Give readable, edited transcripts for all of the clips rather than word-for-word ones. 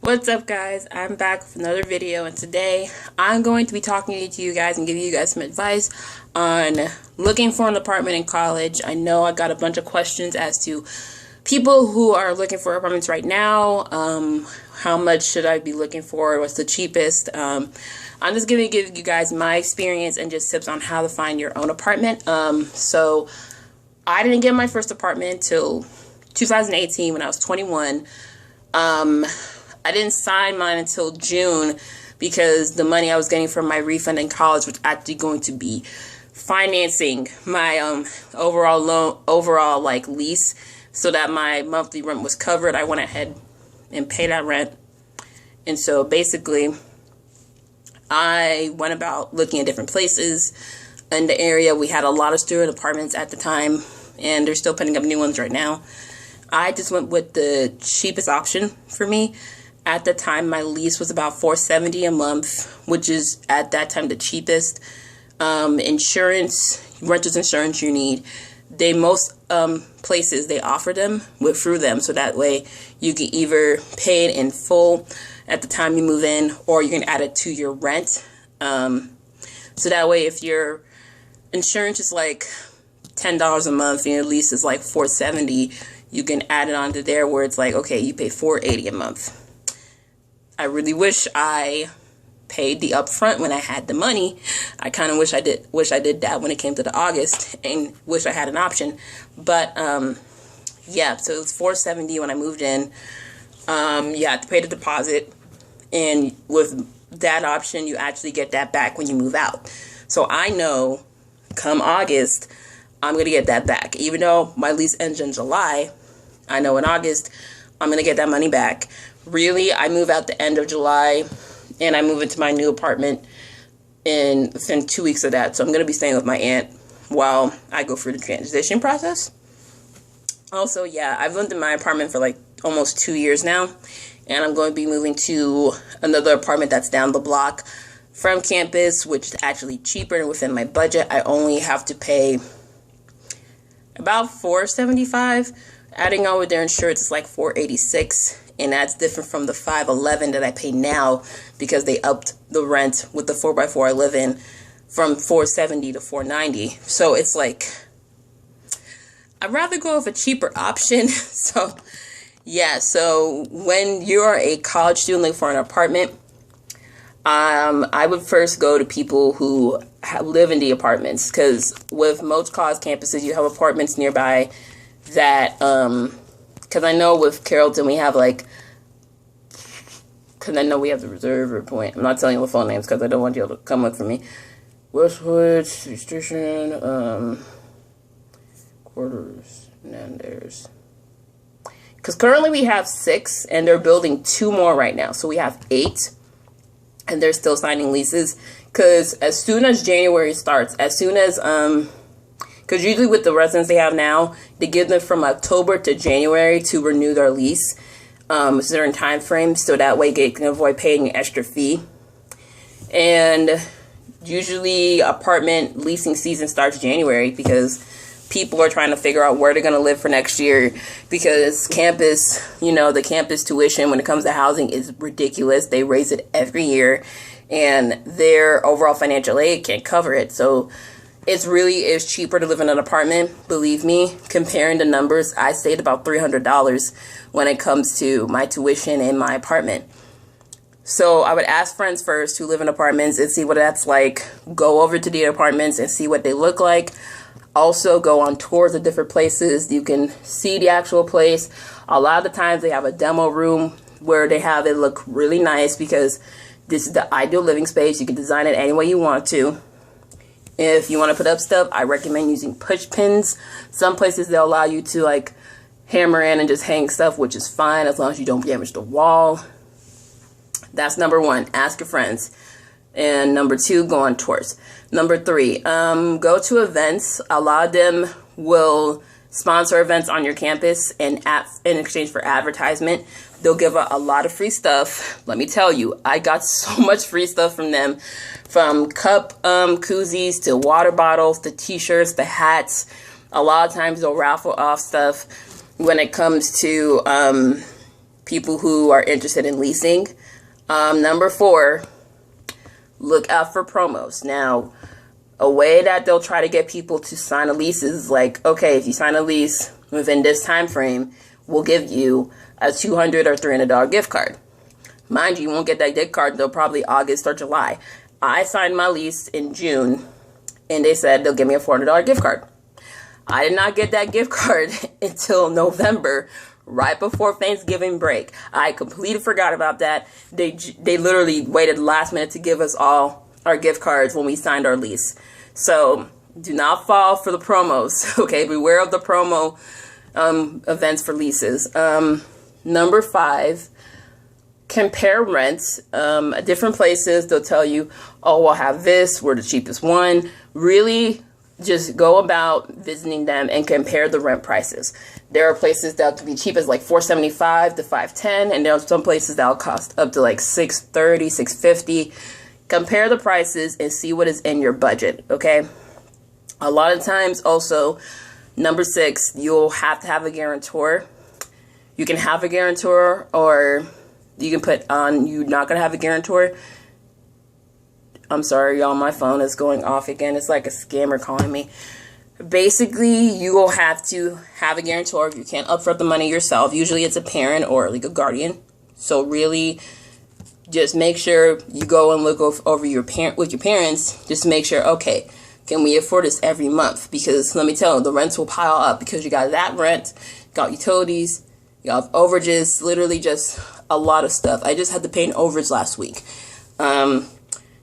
What's up, guys? I'm back with another video, and today I'm going to be talking to you guys and giving you guys some advice on looking for an apartment in college. I know I got a bunch of questions as to people who are looking for apartments right now. How much should I be looking for? What's the cheapest? I'm just going to give you guys my experience and just tips on how to find your own apartment. So I didn't get my first apartment till 2018 when I was 21. I didn't sign mine until June because the money I was getting from my refund in college was actually going to be financing my overall lease, so that my monthly rent was covered. I went ahead and paid that rent. And so basically I went about looking at different places in the area. We had a lot of student apartments at the time, and they're still putting up new ones right now. I just went with the cheapest option for me. At the time, my lease was about $470 a month, which is at that time the cheapest. Insurance, renter's insurance you need. Most places they offer them through them, so that way you can either pay it in full at the time you move in, or you can add it to your rent. So that way, if your insurance is like $10 a month and your lease is like $470, you can add it onto there where it's like, okay, you pay $480 a month. I really wish I paid the upfront when I had the money. I kind of wish I did that when it came to the August, and wish I had an option. But yeah, so it was $470 when I moved in. You had to pay the deposit, and with that option, you actually get that back when you move out. So I know come August, I'm going to get that back. Even though my lease ends in July, I know in August, I'm going to get that money back. Really, I move out the end of July, and I move into my new apartment within 2 weeks of that. So I'm going to be staying with my aunt while I go through the transition process. Also, yeah, I've lived in my apartment for like almost 2 years now, and I'm going to be moving to another apartment that's down the block from campus, which is actually cheaper and within my budget. I only have to pay about $475. Adding on with their insurance is like $486. And that's different from the $511 that I pay now, because they upped the rent with the 4x4 I live in from $470 to $490. So it's like, I'd rather go with a cheaper option. So yeah, so when you're a college student looking for an apartment, I would first go to people who live in the apartments, because with most college campuses, you have apartments nearby that, because I know with Carrollton we have because I know we have the Reserve Point. I'm not telling you the phone names because I don't want you to come look for me. Westwood, Station, Quarters, and then there's, because currently we have 6, and they're building 2 more right now, so we have 8, and they're still signing leases. Because as soon as January starts, because usually with the residents they have now, they give them from October to January to renew their lease, a certain time frame, so that way they can avoid paying an extra fee. And usually apartment leasing season starts January, because people are trying to figure out where they're going to live for next year, because campus, the campus tuition when it comes to housing is ridiculous. They raise it every year, and their overall financial aid can't cover it. So it really is cheaper to live in an apartment. Believe me, comparing the numbers, I saved about $300 when it comes to my tuition in my apartment. So I would ask friends first who live in apartments and see what that's like. Go over to the apartments and see what they look like. Also go on tours of different places. You can see the actual place. A lot of the times they have a demo room where they have it look really nice, because this is the ideal living space. You can design it any way you want to. If you want to put up stuff, I recommend using push pins. Some places they'll allow you to hammer in and just hang stuff, which is fine as long as you don't damage the wall. That's number 1. Ask your friends. And number 2, go on tours. Number 3, go to events. A lot of them will sponsor events on your campus, and in exchange for advertisement, they'll give out a lot of free stuff. Let me tell you, I got so much free stuff from them, from cup koozies to water bottles, the t-shirts, the hats. A lot of times they'll raffle off stuff when it comes to people who are interested in leasing. Number 4, look out for promos. Now, a way that they'll try to get people to sign a lease is like, okay, if you sign a lease within this time frame, we'll give you a $200 or $300 gift card. Mind you, won't get that gift card until probably August or July. I signed my lease in June, and they said they'll give me a $400 gift card. I did not get that gift card until November, right before Thanksgiving break. I completely forgot about that. They literally waited last minute to give us all our gift cards when we signed our lease. So do not fall for the promos, okay? Beware of the promo events for leases. Number 5, compare rents. Different places, they'll tell you, oh, we'll have this, we're the cheapest one. Really just go about visiting them and compare the rent prices. There are places that can be cheap as like $475 to $510, and there are some places that'll cost up to like $630, $650. Compare the prices and see what is in your budget, okay? A lot of times also, number 6, you'll have to have a guarantor. You can have a guarantor, or you can put on you're not going to have a guarantor. I'm sorry, y'all, my phone is going off again. It's like a scammer calling me. Basically, you will have to have a guarantor if you can't upfront the money yourself. Usually it's a parent or a legal guardian. So really, just make sure you go and look over your with your parents. Just make sure, okay, can we afford this every month? Because let me tell you, the rents will pile up because you got that rent, got utilities, you got overages, literally just a lot of stuff. I just had to pay an overage last week.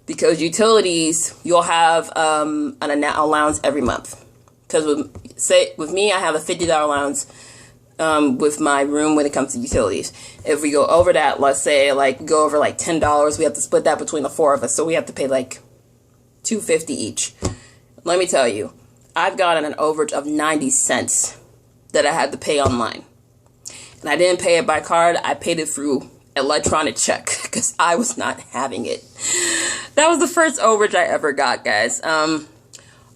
Because utilities, you'll have an allowance every month. Because with me, I have a $50 allowance with my room when it comes to utilities. If we go over that, let's say go over like $10, we have to split that between the 4 of us. So we have to pay like $250 each. Let me tell you, I've gotten an overage of 90 cents that I had to pay online. And I didn't pay it by card. I paid it through electronic check because I was not having it. That was the first overage I ever got, guys.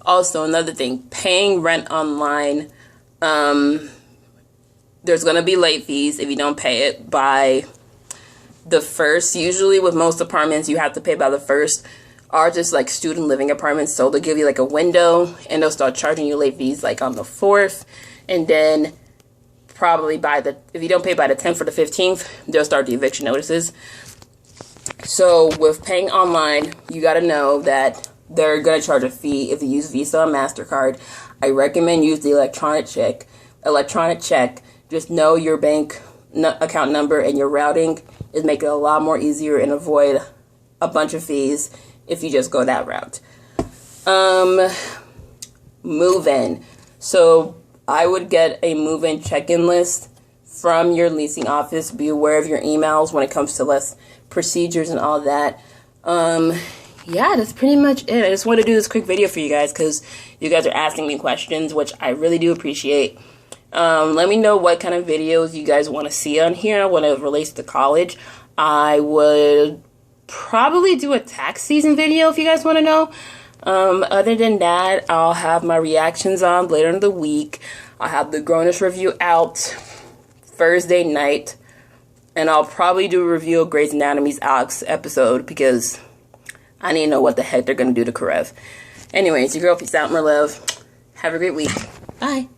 Also, another thing, paying rent online, there's going to be late fees if you don't pay it by the 1st. Usually with most apartments, you have to pay by the 1st. Ours is like student living apartments, so they'll give you like a window, and they'll start charging you late fees like on the 4th, and then probably if you don't pay by the 10th or the 15th, they'll start the eviction notices. So with paying online, you got to know that they're going to charge a fee if you use Visa or MasterCard. I recommend use the electronic check. Just know your bank account number and your routing. It make it a lot more easier and avoid a bunch of fees if you just go that route. Move-in. So I would get a move-in check-in list from your leasing office. Be aware of your emails when it comes to less procedures and all that. Yeah, that's pretty much it. I just want to do this quick video for you guys because you guys are asking me questions, which I really do appreciate. Let me know what kind of videos you guys want to see on here when it relates to college. I would probably do a tax season video if you guys want to know. Other than that, I'll have my reactions on later in the week. I'll have the Grownish review out Thursday night. And I'll probably do a review of Grey's Anatomy's Alex episode because I need to know what the heck they're going to do to Karev. Anyways, your girl, peace out, my love. Have a great week. Bye.